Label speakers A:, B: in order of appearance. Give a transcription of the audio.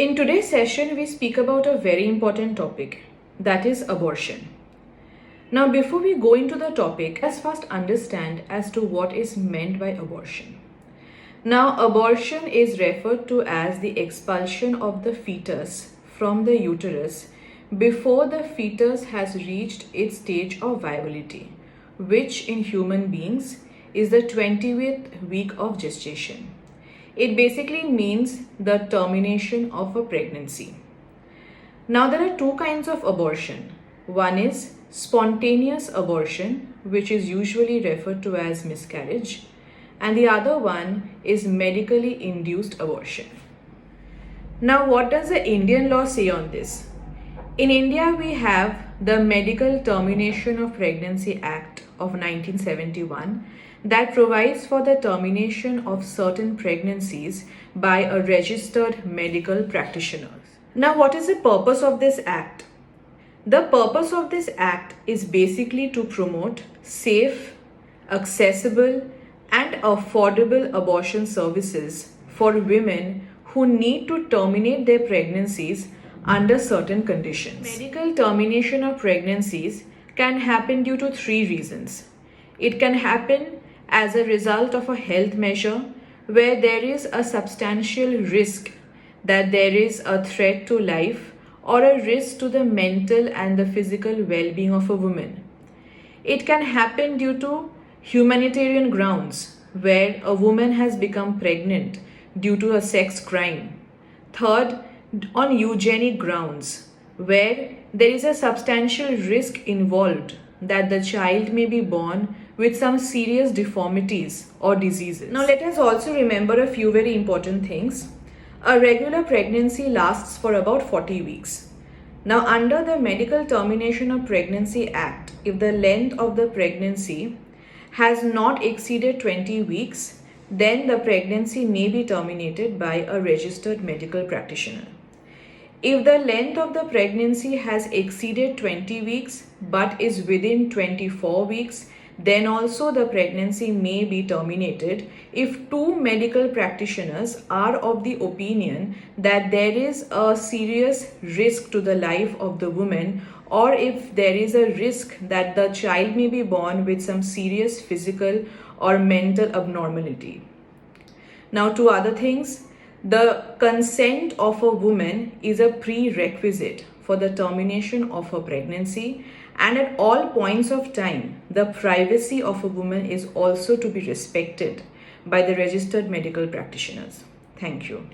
A: In today's session, we speak about a very important topic, that is abortion. Now, before we go into the topic, let's first understand as to what is meant by abortion. Now, abortion is referred to as the expulsion of the fetus from the uterus before the fetus has reached its stage of viability, which in human beings is the 20th week of gestation. It basically means the termination of a pregnancy. Now, there are two kinds of abortion. One is spontaneous abortion, which is usually referred to as miscarriage, and the other one is medically induced abortion. Now, what does the Indian law say on this? In India, we have the Medical Termination of Pregnancy Act of 1971 that provides for the termination of certain pregnancies by a registered medical practitioner. Now, what is the purpose of this act? The purpose of this act is basically to promote safe, accessible, and affordable abortion services for women who need to terminate their pregnancies under certain conditions. Medical termination of pregnancies can happen due to three reasons. It can happen as a result of a health measure where there is a substantial risk that there is a threat to life or a risk to the mental and the physical well-being of a woman. It can happen due to humanitarian grounds where a woman has become pregnant due to a sex crime. Third, on eugenic grounds where there is a substantial risk involved that the child may be born with some serious deformities or diseases. Now, let us also remember a few very important things. A regular pregnancy lasts for about 40 weeks. Now, under the Medical Termination of Pregnancy Act, if the length of the pregnancy has not exceeded 20 weeks, then the pregnancy may be terminated by a registered medical practitioner. If the length of the pregnancy has exceeded 20 weeks but is within 24 weeks, then also the pregnancy may be terminated if two medical practitioners are of the opinion that there is a serious risk to the life of the woman, or if there is a risk that the child may be born with some serious physical or mental abnormality. Now, two other things. The consent of a woman is a prerequisite for the termination of her pregnancy, and at all points of time, the privacy of a woman is also to be respected by the registered medical practitioners. Thank you.